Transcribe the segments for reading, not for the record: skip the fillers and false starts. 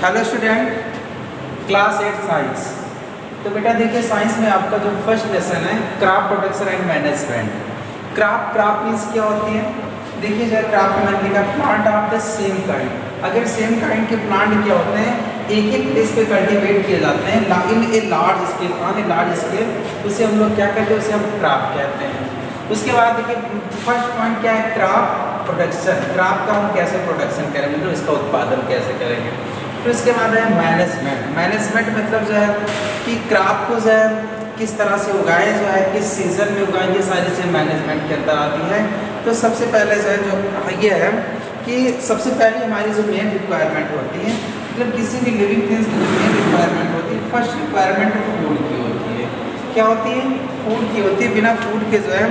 Hello student, class 8 science. तो बेटा देखिए, साइंस में आपका जो फर्स्ट लेसन है crop protection and management. Crop means क्या होती है? देखिए जरा क्रॉप में मैंने लिखा plant of the same kind. अगर सेम काइंड के प्लांट क्या होते हैं, एक एक प्लेस पे कल्टीवेट किए जाते हैं in a large scale, on a large scale, उसे हम लोग क्या कहते हैं, उसे हम क्रॉप कहते हैं। उसके बाद देखिए फर्स्ट पॉइंट क्या है, क्रॉप प्रोटेक्शन। क्रॉप का हम कैसे प्रोटेक्शन करेंगे, तो इसका उत्पादन कैसे करेंगे। फिर उसके बाद है मैनेजमेंट। मैनेजमेंट मतलब जो है कि क्रॉप को जो है किस तरह से उगाएं, जो है किस सीज़न में उगाएं, ये सारी चीज़ें मैनेजमेंट के अंदर आती है। तो सबसे पहले जो है जो ये है कि सबसे पहले हमारी जो मेन रिक्वायरमेंट होती है, मतलब किसी भी लिविंग थिंग्स की जो मेन रिक्वायरमेंट होती है, फर्स्ट रिक्वायरमेंट फूड की होती है। क्या होती है? फूड की होती है। बिना फूड के जो है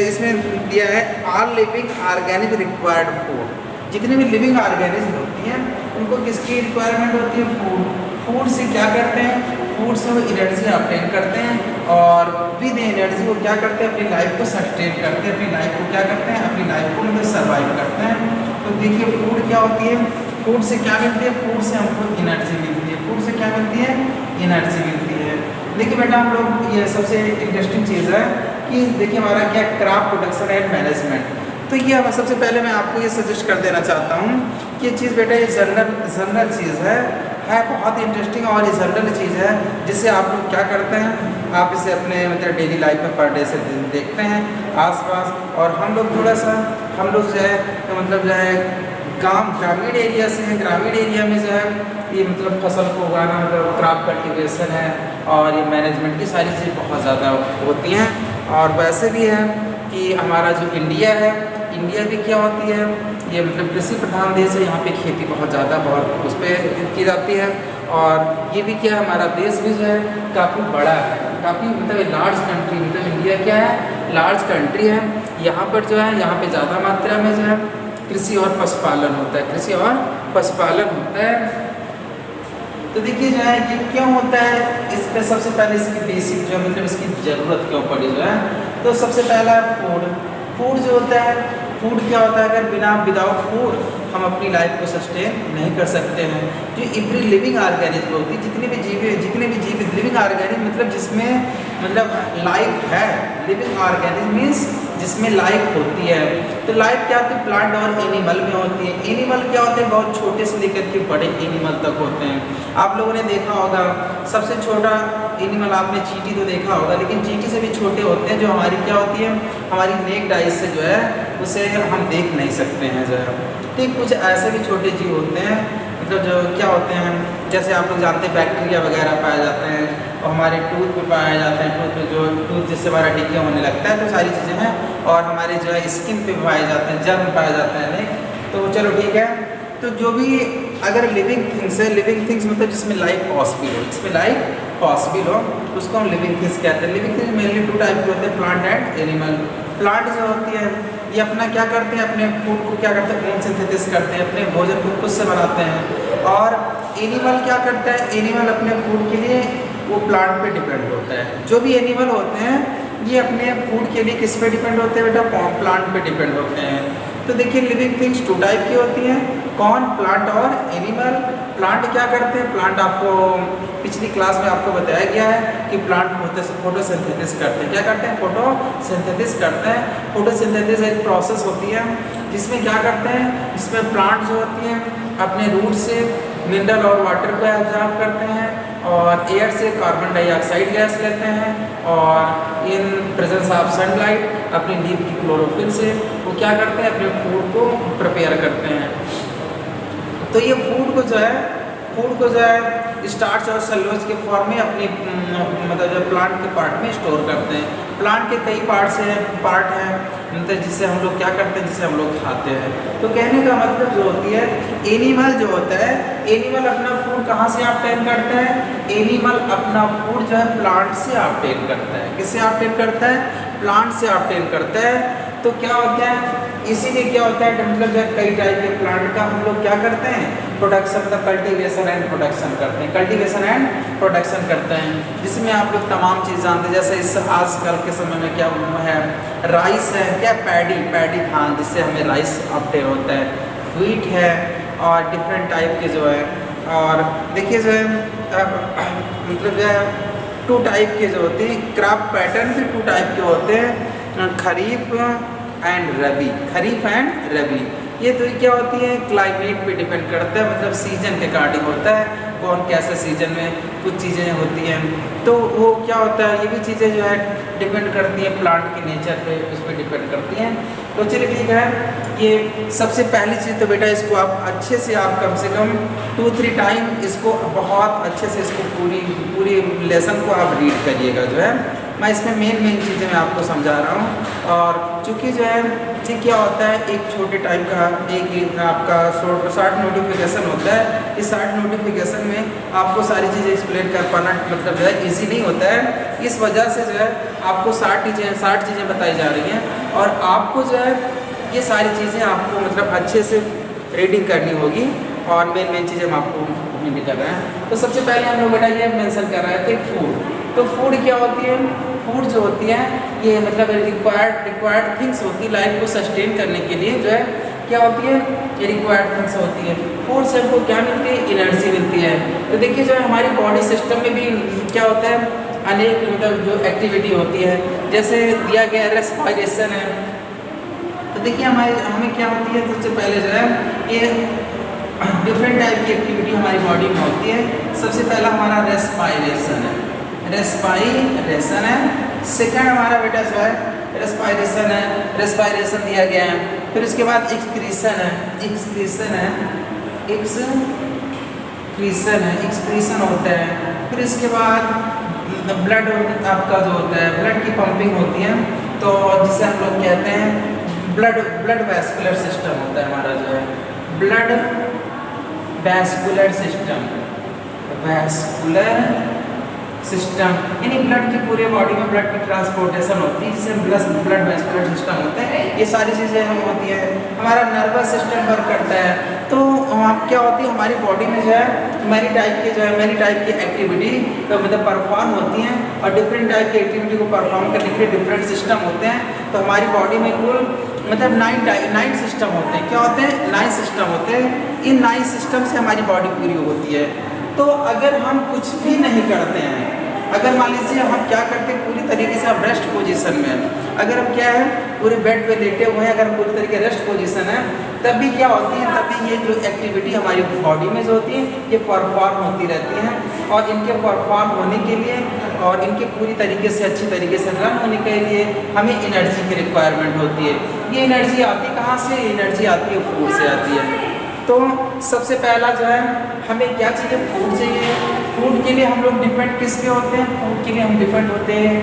इसमें दिया है all living organic required food. जितने भी लिविंग ऑर्गेनिज्म होती हैं उनको किसकी रिक्वायरमेंट होती है? फूड। फूड से क्या करते हैं? फूड से वो एनर्जी ऑब्टेन करते हैं और विद एनर्जी वो क्या करते हैं, अपनी लाइफ को सस्टेन करते हैं, अपनी लाइफ को क्या करते हैं, अपनी लाइफ को मतलब सर्वाइव करते हैं। तो देखिए फूड क्या होती है, फूड से क्या मिलती है? फूड से हमको एनर्जी मिलती है। फूड से क्या मिलती है? एनर्जी मिलती है। देखिए बेटा हम लोग ये सबसे इंटरेस्टिंग चीज़ है कि देखिए हमारा क्या क्रॉप प्रोटेक्शन एंड मैनेजमेंट। तो ये सबसे पहले मैं आपको ये सजेस्ट कर देना चाहता हूँ कि ये चीज़ बेटा ये जनरल चीज़ है बहुत ही इंटरेस्टिंग और ये जनरल चीज़ है, जिससे आप लोग क्या करते हैं, आप इसे अपने मतलब डेली लाइफ में पर डे से देखते हैं आसपास। और हम लोग थोड़ा सा हम लोग जो है मतलब जो है ग्रामीण एरिया से हैं। ग्रामीण एरिया में जो है ये मतलब फसल को उगाना मतलब क्रॉप कल्टीवेशन है और ये मैनेजमेंट की सारी चीज़ें बहुत ज़्यादा होती हैं। और वैसे भी है कि हमारा जो इंडिया है, इंडिया भी क्या होती है, ये मतलब कृषि प्रधान देश है। यहाँ पे खेती बहुत ज़्यादा बहुत उस पर की जाती है। और ये भी क्या है, हमारा देश भी जो है काफ़ी बड़ा है, काफ़ी मतलब लार्ज कंट्री, मतलब इंडिया क्या है, लार्ज कंट्री है। यहाँ पर जो है यहाँ पे ज़्यादा मात्रा में जो है कृषि और पशुपालन होता है, कृषि और पशुपालन होता है। तो देखिए जो है ये क्यों होता है, इस पर सबसे पहले इसकी बेसिक जो मतलब इसकी ज़रूरत क्यों पड़ी जो है, तो सबसे पहला फूड। फूड जो होता है, फूड क्या होता है, अगर विदाउट फूड हम अपनी लाइफ को सस्टेन नहीं कर सकते हैं। जो एवरी लिविंग ऑर्गेनिज्म होती है, जितने भी जीव लिविंग ऑर्गेनिज्म मतलब जिसमें मतलब लाइफ है, लिविंग ऑर्गेनिज्म मीन्स जिसमें लाइफ होती है। तो लाइफ क्या होती है, प्लांट और एनिमल में होती है। एनिमल क्या होते हैं, बहुत छोटे से लेकर के बड़े एनिमल तक होते हैं। आप लोगों ने देखा होगा सबसे छोटा एनिमल आपने चींटी तो देखा होगा, लेकिन चींटी से भी छोटे होते हैं, जो हमारी क्या होती है, हमारी नेक्ड आइज से जो है उसे हम देख नहीं सकते हैं जो है। ठीक कुछ ऐसे भी छोटे जीव होते हैं मतलब जो क्या होते हैं, जैसे आप लोग जानते हैं बैक्टीरिया वगैरह पाए जाते हैं और हमारे टूथ पे पाए जाते हैं, टूथ पे जो टूथ जिससे हमारा डिके होने लगता है, तो सारी चीज़ें हैं। और हमारे जो है स्किन पे पाए जाते हैं, जर्म पाए जाते हैं, नहीं तो चलो ठीक है। तो जो भी अगर लिविंग थिंग्स है, लिविंग थिंग्स मतलब जिसमें लाइफ पॉसिबल हो, जिसमें लाइफ पॉसिबल हो उसको हम लिविंग थिंग्स कहते हैं। लिविंग थिंग्स मेनली 2 टाइप के होते हैं, प्लांट एंड एनिमल। प्लांट जो होती है ये अपना क्या करते हैं, अपने फूड को क्या करते हैं, ओन सिंथेसिस करते हैं, अपने भोजन को खुद से बनाते हैं। और एनिमल क्या करता है, एनिमल अपने फूड के लिए वो प्लांट पे डिपेंड होता है। जो भी एनिमल होते हैं ये अपने फूड के लिए किस पे डिपेंड होते हैं बेटा, प्लांट पे डिपेंड होते हैं। तो देखिए लिविंग थिंग्स 2 टाइप की होती हैं, कौन, प्लांट और एनिमल। प्लांट क्या करते हैं, प्लांट आपको पिछली क्लास में आपको बताया गया है कि प्लांट फोटोसिंथेसिस करते हैं। क्या करते हैं, फोटोसिंथेसिस करते हैं। फोटोसिंथेसिस एक प्रोसेस होती है जिसमें क्या करते हैं, जिसमें प्लांट जो होती हैं अपने रूट से मिनरल और वाटर को एब्जॉर्ब करते हैं और एयर से कार्बन डाइऑक्साइड गैस लेते हैं और इन प्रेजेंस ऑफ सनलाइट अपनी लीफ की क्लोरोफिल से वो क्या करते हैं, अपने फूड को प्रिपेयर करते हैं। तो ये फूड को जो है स्टार्च और सेलुलोज के फॉर्म में अपनी मतलब जो प्लांट के पार्ट में स्टोर करते हैं। प्लांट के कई पार्ट हैं मतलब जिससे हम लोग क्या करते हैं, जिसे हम लोग खाते हैं। तो कहने का मतलब जो होती है, एनिमल जो होता है, एनिमल अपना फूड कहाँ से ऑब्टेन करता है, एनिमल अपना फूड जो है प्लांट से ऑब्टेन करता है। किससे ऑब्टेन करता है, प्लांट से ऑब्टेन करता है। तो क्या होता है, इसीलिए क्या होता है मतलब जो कई टाइप के प्लांट का हम लोग क्या करते हैं, प्रोडक्शन मतलब कल्टीवेशन एंड प्रोडक्शन करते हैं, कल्टीवेशन एंड प्रोडक्शन करते हैं, जिसमें आप लोग तमाम चीज़ जानते हैं। जैसे इस आजकल के समय में क्या है, राइस है, क्या पैडी खान जिससे हमें राइस ऑब्टेन होता है, व्हीट है और डिफरेंट टाइप के जो है और देखिए जो है मतलब जो है 2 टाइप के जो होते हैं क्रॉप पैटर्न भी 2 टाइप के होते हैं, खरीफ एंड रबी। खरीफ एंड रबी ये तो क्या होती है क्लाइमेट पे डिपेंड करता है, मतलब सीजन के अकॉर्डिंग होता है कौन कैसे सीजन में कुछ चीज़ें होती हैं, तो वो क्या होता है ये भी चीज़ें जो है डिपेंड करती हैं प्लांट के नेचर पे, उस पर डिपेंड करती हैं। तो चलिए ठीक है, ये सबसे पहली चीज़ तो बेटा इसको आप अच्छे से आप कम से कम 2-3 टाइम इसको बहुत अच्छे से इसको पूरी लेसन को आप रीड करिएगा। जो है मैं इसमें मेन चीज़ें मैं आपको समझा रहा हूँ। और चूँकि जो है ये क्या होता है एक छोटे टाइम का एक आपका शॉर्ट नोटिफिकेशन होता है, इस शॉर्ट नोटिफिकेशन में आपको सारी चीज़ें एक्सप्लेन कर पाना मतलब जो है ईजी नहीं होता है। इस वजह से जो है आपको 60 चीज़ें बताई जा रही हैं और आपको जो है ये सारी चीज़ें आपको मतलब अच्छे से रीडिंग करनी होगी। और मेन चीज़ें हम आपको भी कर रहे हैं। तो सबसे पहले हम लोग बेटा ये मेंशन कर रहे थे फूड। तो फूड क्या होती है, फूड जो होती है ये मतलब रिक्वायर्ड थिंग्स होती है लाइफ को सस्टेन करने के लिए। जो है क्या होती है ये रिक्वायर्ड थिंग्स होती है। फूड से हमको क्या मिलती है एनर्जी मिलती है। तो देखिए जो है हमारी बॉडी सिस्टम में भी क्या होता है अनेक मतलब जो एक्टिविटी होती है, जैसे दिया गया रेस्पिरेशन है। तो देखिए हमें क्या होती है सबसे पहले जो है ये डिफरेंट टाइप की एक्टिविटी हमारी बॉडी में होती है। सबसे पहला हमारा रेस्पिरेशन है, रेस्पिरेशन है। सेकंड हमारा बेटा जो है रेस्पिरेशन है, रेस्पिरेशन दिया गया है। फिर उसके बाद एक्सक्रीशन है, एक्सक्रीशन होता है। फिर इसके बाद ब्लड आपका जो होता है ब्लड की पंपिंग होती है, तो जिसे हम लोग कहते हैं ब्लड वैस्कुलर सिस्टम होता है हमारा जो है ब्लड वैस्कुलर सिस्टम यानी ब्लड की पूरे बॉडी में ब्लड की ट्रांसपोर्टेशन होती है जिसे ब्लड वैस्कुलर सिस्टम होता है। ये सारी चीज़ें हम होती है। हमारा नर्वस सिस्टम वर्क करता है। तो क्या होती है हमारी बॉडी में जो है मैनी टाइप की एक्टिविटी तो मतलब परफॉर्म होती हैं और डिफरेंट टाइप की एक्टिविटी को परफॉर्म करने के लिए डिफरेंट सिस्टम होते हैं। तो हमारी बॉडी में कुल मतलब 9 सिस्टम होते हैं। क्या होते हैं 9 सिस्टम होते हैं। इन 9 सिस्टम से हमारी बॉडी पूरी होती है। तो अगर हम कुछ भी नहीं करते हैं, अगर मान लीजिए हम क्या करते हैं पूरी तरीके से हम रेस्ट पोजीशन में हैं, अगर हम क्या है पूरे बेड पे लेटे हुए हैं, अगर पूरी तरीके रेस्ट पोजीशन है तब भी क्या होती है तभी ये जो एक्टिविटी हमारी बॉडी में जो होती है ये परफॉर्म होती रहती हैं। और इनके परफॉर्म होने के लिए और इनके पूरी तरीके से अच्छी तरीके से रन होने के लिए हमें एनर्जी की रिक्वायरमेंट होती है। ये एनर्जी आती कहाँ से, एनर्जी आती है फूड से आती है। तो सबसे पहला जो है हमें क्या चाहिए फूड चाहिए। फूड के लिए हम लोग डिपेंड किस पे होते हैं, फूड के लिए हम डिपेंड होते हैं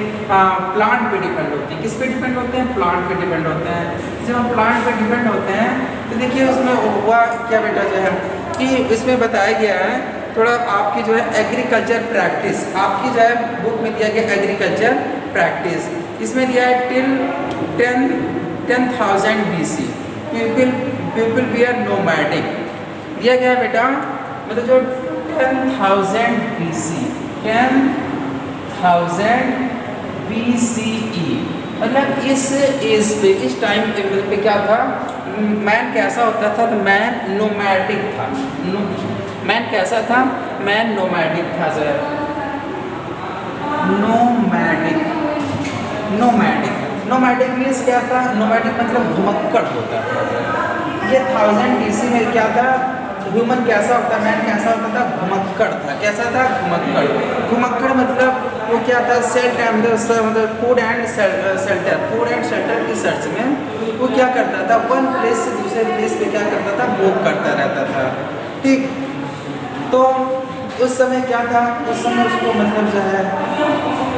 प्लांट पे डिपेंड होते हैं। किस पे डिपेंड होते हैं, प्लांट पे डिपेंड होते हैं। जब हम प्लांट पे डिपेंड होते हैं तो देखिए उसमें हुआ क्या बेटा जो है कि इसमें बताया गया है थोड़ा आपकी जो है एग्रीकल्चर प्रैक्टिस, आपकी जो है बुक में दिया गया एग्रीकल्चर प्रैक्टिस, इसमें दिया है till 10,000 BC people were nomadic दिया गया है बेटा। मतलब जो 10,000 BCE मतलब इस एज पे इस टाइम पे क्या था मैन कैसा होता था, तो मैन नोमैडिक था। मैन कैसा था, मैन नोमैडिक था जो है नोमैडिक मीन्स क्या था, नोमैडिक मतलब घुमक्कड़ होता था। ये 1000 BC में क्या था ह्यूमन कैसा होता, मैन कैसा होता था, घुमक्कड़ था। कैसा था, घुमक्कड़ मतलब वो क्या था मतलब फूड एंड शेल्टर की सर्च में वो क्या करता था वन प्लेस से दूसरे प्लेस पे क्या करता था मूव करता रहता था। ठीक, तो उस समय क्या था, उस समय उसको मतलब जो है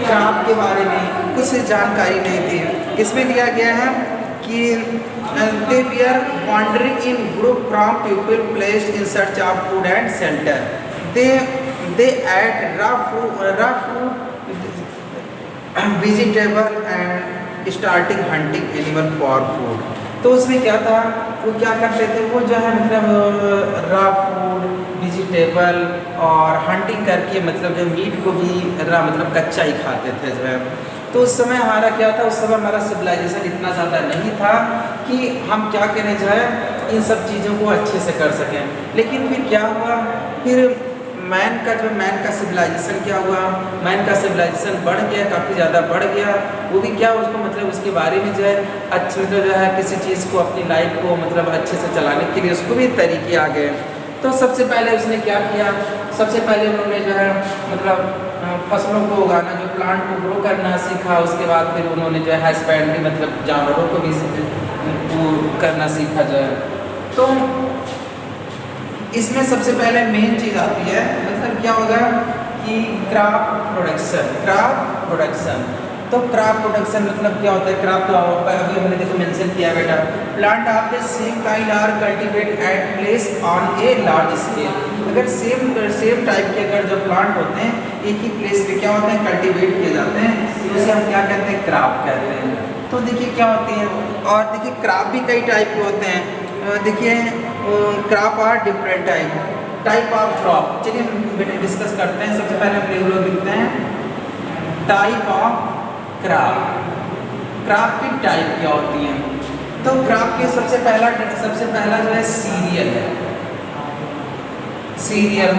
क्रॉप के बारे में कुछ जानकारी नहीं थी। इसमें दिया गया है कि they were wandering in group from people placed in search of food and shelter. They ate raw food, vegetable and starting hunting animal for food. तो उसमें क्या था, वो क्या करते थे, वो जो है मतलब रॉ फूड, वेजिटेबल और हंटिंग करके मतलब जो मीट को भी मतलब कच्चा ही खाते थे जो है। तो उस समय हमारा क्या था, उस समय हमारा सिविलाइजेशन इतना ज़्यादा नहीं था कि हम क्या करें जो है इन सब चीज़ों को अच्छे से कर सकें। लेकिन फिर क्या हुआ, फिर मैन का सिविलाइजेशन क्या हुआ, मैन का सिविलाइजेशन बढ़ गया, काफ़ी ज़्यादा बढ़ गया। वो भी क्या उसको मतलब उसके बारे में जो है अच्छे मतलब जो है किसी चीज़ को अपनी लाइफ को मतलब अच्छे से चलाने के लिए उसको भी तरीके आ गए। तो सबसे पहले उसने क्या किया, सबसे पहले उन्होंने जो है मतलब फसलों को उगाना, जो प्लांट को ग्रो करना सीखा। उसके बाद फिर उन्होंने जो है हस्बैंडरी मतलब जानवरों को भी वो करना सीखा जो है। तो इसमें सबसे पहले मेन चीज़ आती है मतलब क्या होगा कि क्रॉप प्रोडक्शन। तो क्रॉप प्रोडक्शन मतलब क्या होता है, क्रॉप तो अभी हमने देखो मेंशन किया बेटा, plant of the same kind are cultivate at place on a large scale. अगर सेम टाइप के अगर जो प्लांट होते हैं एक ही प्लेस पे क्या होते हैं कल्टीवेट किए जाते हैं, तो उसे हम क्या कहते हैं, क्रॉप कहते हैं। तो देखिए क्या होती है, और देखिए क्रॉप भी कई टाइप के होते हैं। देखिए crop are different type of crop. चलिए बेटे डिस्कस करते हैं। सबसे पहले हम रेगुलर लिखते हैं टाइप ऑफ क्रॉप। क्रॉप की टाइप क्या होती हैं, तो क्रॉप के सबसे पहला जो है सीरियल है। सीरियल,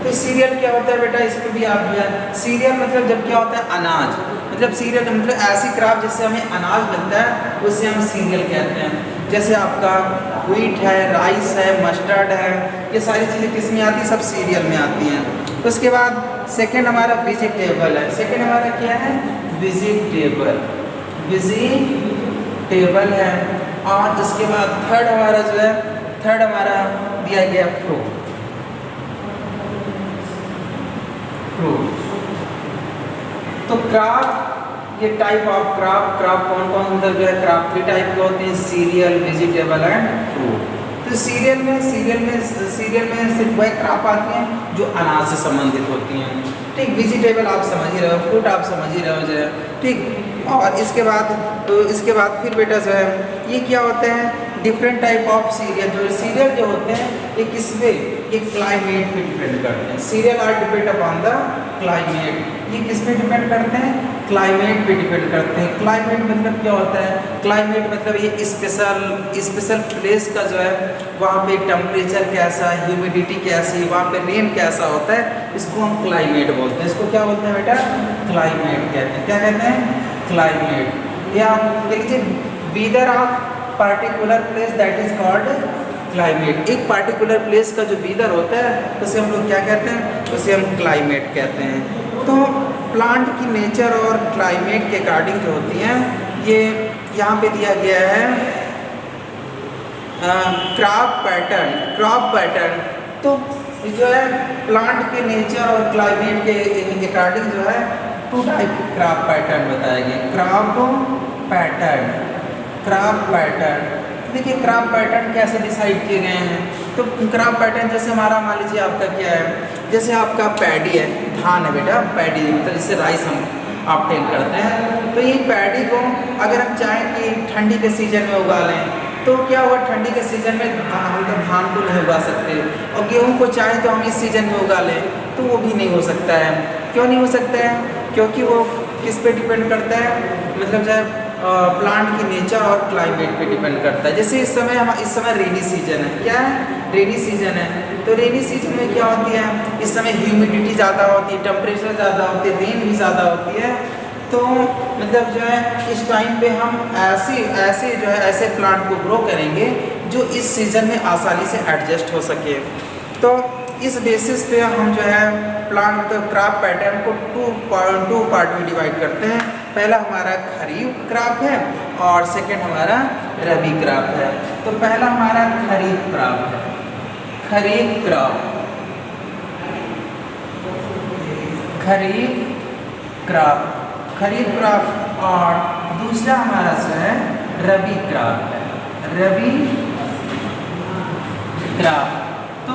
तो सीरियल क्या होता है बेटा, इसमें भी आप जो है सीरियल मतलब जब क्या होता है अनाज, मतलब सीरियल मतलब ऐसी क्रॉप जिससे हमें अनाज मिलता है उसे हम सीरियल कहते हैं। जैसे आपका व्हीट है, राइस है, मस्टर्ड है, ये सारी चीज़ें किस में आती हैं, सब सीरियल में आती हैं। तो उसके बाद सेकंड हमारा वेजिटेबल है। सेकंड हमारा क्या है, वेजिटेबल है। और उसके बाद थर्ड हमारा दिया गया फ्रूट। तो क्रॉप ये टाइप ऑफ क्रॉप कौन मतलब जो है क्रॉप 3 टाइप के होते हैं, सीरियल, वेजिटेबल एंड फ्रूट। तो सीरियल में सिर्फ वह क्रॉप आती हैं जो अनाज से संबंधित होती हैं, ठीक। वेजिटेबल आप समझ ही रहे हो, फ्रूट आप समझ ही रहे हो जो है, ठीक। और इसके बाद फिर बेटा जो है ये क्या होते हैं, डिफरेंट टाइप ऑफ सीरियल। जो सीरियल जो होते हैं ये किस पे, ये क्लाइमेट पे डिपेंड करते हैं। Cereal are depend upon the climate. ये किस पे डिपेंड करते हैं, क्लाइमेट पे डिपेंड करते हैं। क्लाइमेट मतलब क्या होता है, क्लाइमेट मतलब ये स्पेशल प्लेस का जो है वहाँ पे टेम्परेचर कैसा, ह्यूमिडिटी कैसी, वहाँ पे रेन कैसा होता है, इसको हम क्लाइमेट बोलते हैं। इसको क्या बोलते हैं बेटा, क्लाइमेट कहते हैं। क्या कहते हैं, क्लाइमेट। या देखिए weather of particular place that is called climate. एक पार्टिकुलर प्लेस का जो वेदर होता है उसे हम लोग क्या कहते हैं, उसे हम क्लाइमेट कहते हैं। तो प्लांट की नेचर और क्लाइमेट के अकॉर्डिंग जो होती हैं, ये यहाँ पे दिया गया है क्रॉप पैटर्न। तो जो है प्लांट के नेचर और क्लाइमेट के अकॉर्डिंग जो है 2 टाइप के क्रॉप पैटर्न बताए गए। क्रॉप पैटर्न देखिए क्रॉप पैटर्न कैसे डिसाइड किए गए हैं। तो क्रॉप पैटर्न जैसे हमारा मान लीजिए आपका क्या है, जैसे आपका पैडी है, धान है बेटा, पैडी तो जिससे राइस हम ऑब्टेन करते हैं। तो ये पैडी को अगर हम चाहें कि ठंडी के सीजन में उगा लें तो क्या होगा, ठंडी के सीजन में हम तो धान को नहीं उगा सकते, और गेहूँ को चाहें तो हम इस सीजन में उगा लें तो वो भी नहीं हो सकता है। क्यों नहीं हो सकता है, क्योंकि वो किस पे डिपेंड करता है, मतलब जो है प्लांट की नेचर और क्लाइमेट पे डिपेंड करता है। जैसे इस समय रेनी सीजन है, क्या है, रेनी सीजन है। तो रेनी सीजन में क्या होती है, इस समय ह्यूमिडिटी ज़्यादा होती है, टेम्परेचर ज़्यादा होती है, रेन भी ज़्यादा होती है। तो मतलब जो है इस टाइम पे हम ऐसे प्लांट को ग्रो करेंगे जो इस सीज़न में आसानी से एडजस्ट हो सके। तो इस बेसिस पे हम जो है प्लांट क्रॉप पैटर्न को 2 पार्ट में डिवाइड करते हैं। पहला हमारा खरीफ क्रॉप है और सेकंड हमारा रबी क्रॉप है। तो पहला हमारा खरीफ क्रॉप है, खरीफ क्रॉप और दूसरा हमारा जो है रबी क्रॉप है, रबी क्रॉप। तो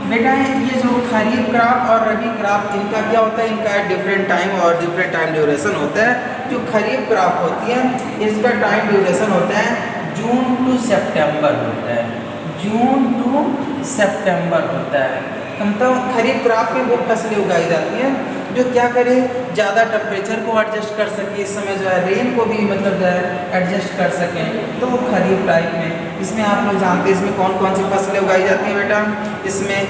बेटा ये जो खरीफ क्रॉप और रबी क्रॉप इनका क्या होता है, इनका डिफरेंट टाइम और डिफरेंट टाइम ड्यूरेशन होता है। जो खरीफ क्रॉप होती है इसका टाइम ड्यूरेशन होता है जून टू सितंबर होता है, जून टू सितंबर होता है। मतलब खरीफ क्रॉप में वो फसलें उगाई जाती हैं जो क्या करे, ज़्यादा टेम्परेचर को एडजस्ट कर सके, इस समय जो है रेन को भी मतलब जो है एडजस्ट कर सकें, तो वो खरीफ टाइप में। इसमें आप लोग जानते हैं इसमें कौन कौन सी फसलें उगाई जाती हैं बेटा। इसमें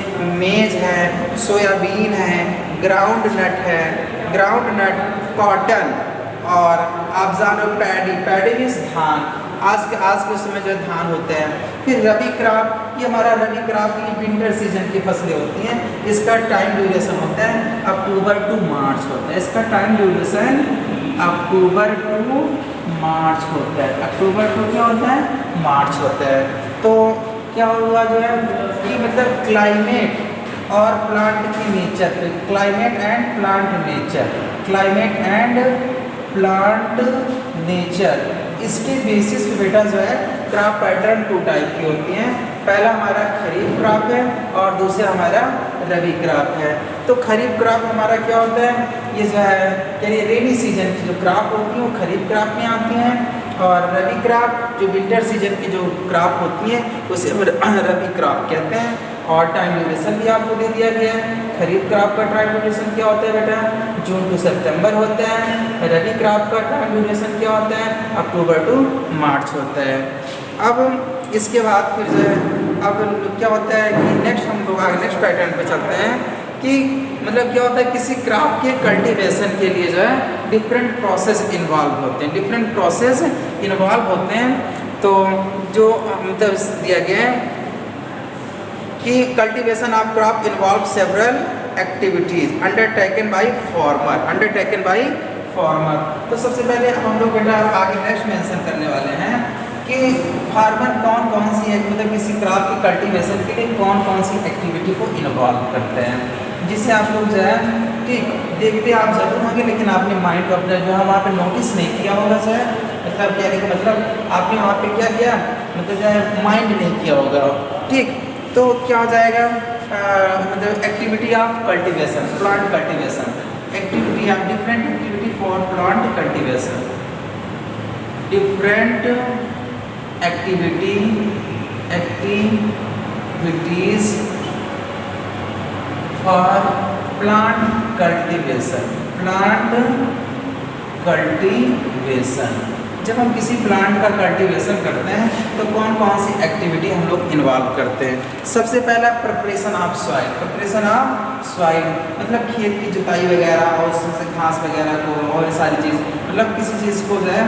मेज है, सोयाबीन है, ग्राउंड नट है, ग्राउंड नट, कॉटन, और आप जानो पैडी, पैडी मीन्स धान, आज के समय जो धान होते हैं। फिर रबी क्रॉप, ये हमारा रबी क्रॉप ये विंटर सीजन की फसलें होती हैं। इसका टाइम ड्यूरेशन होता है अक्टूबर टू मार्च होता है। इसका टाइम ड्यूरेशन अक्टूबर टू मार्च होता है। अक्टूबर टू क्या होता है, मार्च होता है। तो क्या हुआ जो है कि मतलब क्लाइमेट और प्लांट की nature, climate and plant nature, climate and plant nature, इसके बेसिस पे बेटा जो है क्रॉप पैटर्न 2 टाइप की होती हैं। पहला हमारा खरीफ क्रॉप है और दूसरा हमारा रबी क्रॉप है। तो खरीफ क्रॉप हमारा क्या होता है, ये जो है यानी रेनी सीजन की जो क्रॉप होती है वो खरीफ क्रॉप में आती हैं, और रबी क्रॉप जो विंटर सीजन की जो क्रॉप होती है उसे रबी क्रॉप कहते हैं। और टाइम ड्यूरेशन भी आपको दे दिया गया है। खरीफ क्रॉप का टाइम ड्यूरेशन क्या होता है बेटा, जून टू सितंबर होता है। रबी क्रॉप का टाइम ड्यूरेशन क्या होता है, अक्टूबर टू मार्च होता है। अब इसके बाद फिर जो है अब क्या होता है कि नेक्स्ट हम लोग आगे नेक्स्ट पैटर्न पे चलते हैं कि मतलब क्या होता है किसी क्रॉप के कल्टीवेशन के लिए जो है डिफरेंट प्रोसेस इन्वॉल्व होते हैं, डिफरेंट प्रोसेस इन्वॉल्व होते हैं। तो जो मतलब दिया गया है कि cultivation of crop involve several activities undertaken by farmer, undertaken by farmer. तो सबसे पहले हम लोग बेटा आगे नेक्स्ट मेंशन करने वाले हैं कि फार्मर कौन कौन सी है मतलब किसी क्रॉप की कल्टीवेशन के लिए कौन कौन सी एक्टिविटी को इन्वॉल्व करते हैं, जिसे आप लोग जो है ठीक देखते आप जरूर होंगे, लेकिन आपने माइंड को अपना जो है वहाँ पे नोटिस नहीं किया होगा सर। मतलब कहने का मतलब आपने वहाँ पे क्या किया, मतलब जो है माइंड नहीं किया होगा। ठीक, तो क्या हो जाएगा मतलब activity of cultivation, plant cultivation, activity of different activity for plant cultivation, different activities for plant cultivation, plant cultivation. जब हम किसी प्लांट का कल्टीवेशन करते हैं तो कौन कौन सी एक्टिविटी हम लोग इन्वॉल्व करते हैं। सबसे पहला preparation of soil, preparation of soil मतलब खेत की जुताई वगैरह और उससे घास वगैरह को और सारी चीज़ मतलब किसी चीज़ को जो है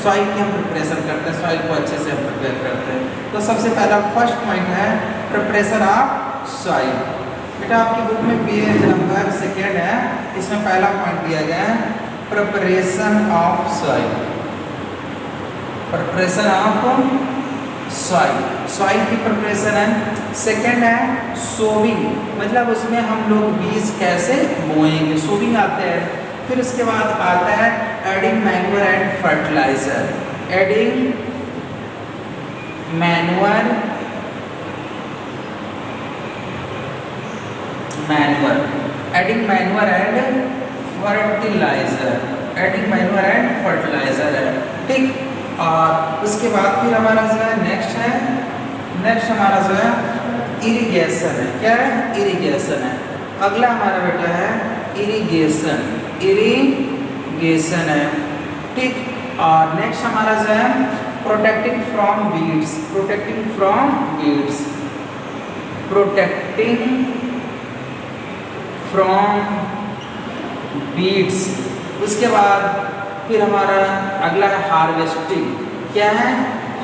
सॉइल की हम प्रिपरेशन करते हैं, सॉइल को अच्छे से हम प्रिपेयर करते हैं। तो सबसे पहला फर्स्ट पॉइंट है प्रिपरेशन ऑफ सॉइल। बेटा आपकी बुक में पेज नंबर 2 है, इसमें पहला पॉइंट दिया गया है preparation of soil, preparation of soil, soil की प्रिपरेशन है। सेकंड है सोविंग, मतलब उसमें हम लोग बीज कैसे बोएंगे, सोविंग आते हैं। फिर उसके बाद आता है adding manure and fertiliser, adding manure adding manure and fertiliser, adding manure and fertiliser है। ठीक, और उसके बाद फिर हमारा जो है नेक्स्ट हमारा जो है इरिगेशन है। क्या है, इरिगेशन है। अगला हमारा बेटा है इरिगेशन, इरिगेशन है। ठीक, और नेक्स्ट हमारा जो है protecting from weeds, protecting from weeds, protecting from weeds. उसके बाद फिर हमारा अगला है हार्वेस्टिंग। क्या है,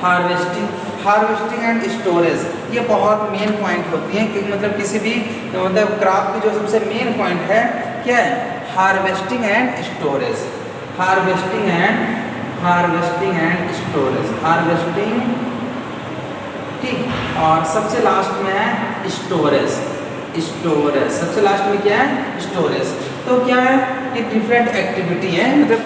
हार्वेस्टिंग, हार्वेस्टिंग एंड स्टोरेज। ये बहुत मेन पॉइंट होती है क्योंकि मतलब किसी भी मतलब क्रॉप की जो सबसे मेन पॉइंट है क्या है, harvesting and storage, harvesting and storage, harvesting. ठीक, और सबसे लास्ट में है स्टोरेज, स्टोरेज सबसे लास्ट में क्या है, स्टोरेज। तो क्या है, ये डिफरेंट एक्टिविटी है मतलब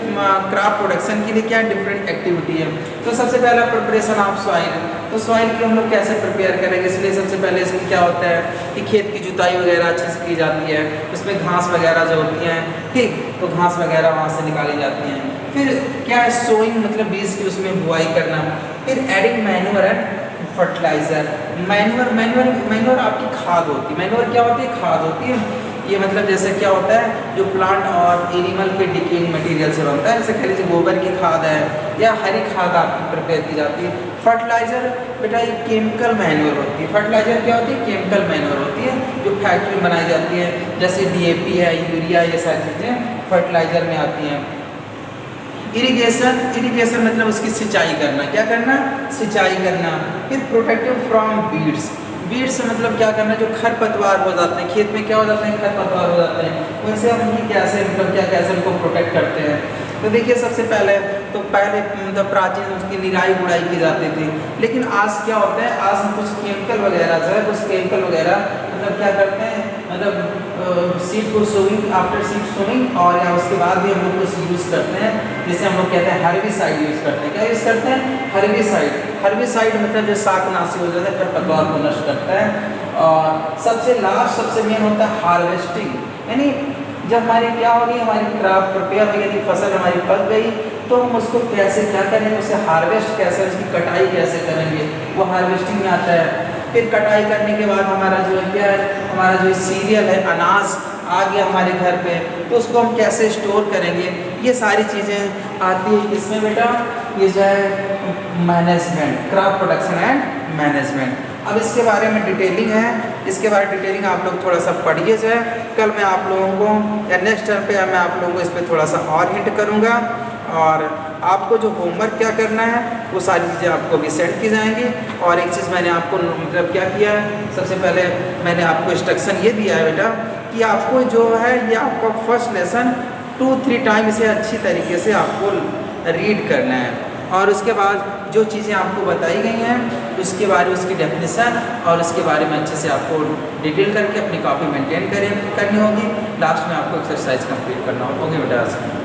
क्रॉप प्रोडक्शन के लिए क्या डिफरेंट एक्टिविटी है। तो सबसे पहला प्रिपरेशन ऑफ सॉइल, तो सॉइल को हम लोग कैसे प्रिपेयर करेंगे, इसलिए सबसे पहले इसमें क्या होता है कि खेत की जुताई वगैरह अच्छे से की जाती है, उसमें घास वगैरह जो होती हैं, ठीक, तो घास वगैरह वहाँ से निकाली जाती हैं। फिर क्या है सोइंग मतलब बीज की उसमें बुआई करना। फिर adding manure and fertiliser. Manure आपकी खाद होती है। मैन्योर क्या होती है? खाद होती है। ये मतलब जैसे क्या होता है, जो प्लांट और एनिमल के डिकेइंग मटेरियल से बनता है, जैसे कह लीजिए गोबर की खाद है या हरी खाद आपकी प्रिपेयर की जाती है। फर्टिलाइज़र बेटा ये केमिकल मैन्योर होती है। फर्टिलाइज़र क्या होती है? केमिकल मैन्योर होती है जो फैक्ट्री में बनाई जाती है, जैसे DAP है, यूरिया, ये सारी चीज़ें फर्टिलाइज़र में आती हैं। इरिगेशन मतलब उसकी सिंचाई करना। क्या करना? सिंचाई करना। फिर प्रोटेक्टिव फ्रॉम वीड्स। वीड्स मतलब क्या करना? जो खरपतवार हो जाते हैं खेत में, क्या हो जाते हैं? खरपतवार हो जाते हैं, उनसे हम उनकी कैसे मतलब कैसे उनको प्रोटेक्ट करते हैं। तो देखिए सबसे पहले मतलब प्राचीन उसकी निराई गुड़ाई की जाती थी, लेकिन आज क्या होता है? आज हम कुछ केमिकल वगैरह जो है, कुछ केमिकल वगैरह मतलब क्या करते हैं, मतलब सीड को सोइंग, आफ्टर सीड सोइंग, और या उसके बाद भी हम लोग कुछ यूज़ करते हैं, जिसे हम लोग कहते हैं हर्बिसाइड यूज़ करते हैं। क्या यूज़ करते हैं? हर्बिसाइड। हर्बिसाइड मतलब जो शाकनाशी हो जाता है, खरपतवार को नष्ट करता है। और सबसे लास्ट सबसे मेन होता है हार्वेस्टिंग, यानी जब हमारी क्या होगी, हमारी क्रॉप प्रिपेयर हो गई, फसल हमारी पक गई, तो हम उसको कैसे क्या करेंगे, उसे हार्वेस्ट कैसे, उसकी कटाई कैसे करेंगे, वो हार्वेस्टिंग में आता है। फिर कटाई करने के बाद हमारा जो है क्या है, हमारा जो सीरियल है, अनाज आ गया हमारे घर पे, तो उसको हम कैसे स्टोर करेंगे, ये सारी चीज़ें आती है इसमें बेटा। ये जो है management, crop production and management. अब इसके बारे में डिटेलिंग है, इसके बारे में डिटेलिंग आप लोग थोड़ा सा पढ़िए जो है। कल मैं आप लोगों को या नेक्स्ट टाइम पे मैं आप लोगों को इस पर थोड़ा सा और हिंट करूँगा, और आपको जो होमवर्क क्या करना है वो सारी चीज़ें आपको भी सेंड की जाएंगी। और एक चीज़ मैंने आपको मतलब क्या किया है, सबसे पहले मैंने आपको इंस्ट्रक्शन ये दिया है बेटा कि आपको जो है ये आपका फर्स्ट लेसन 2-3 टाइम इसे अच्छी तरीके से आपको रीड करना है, और उसके बाद जो चीज़ें आपको बताई गई हैं उसके बारे में, उसकी डेफिनेशन और उसके बारे में अच्छे से आपको डिटेल करके अपनी कॉपी मेंटेन करनी होगी। लास्ट में आपको एक्सरसाइज कंप्लीट करना होगा। ओके बेटा।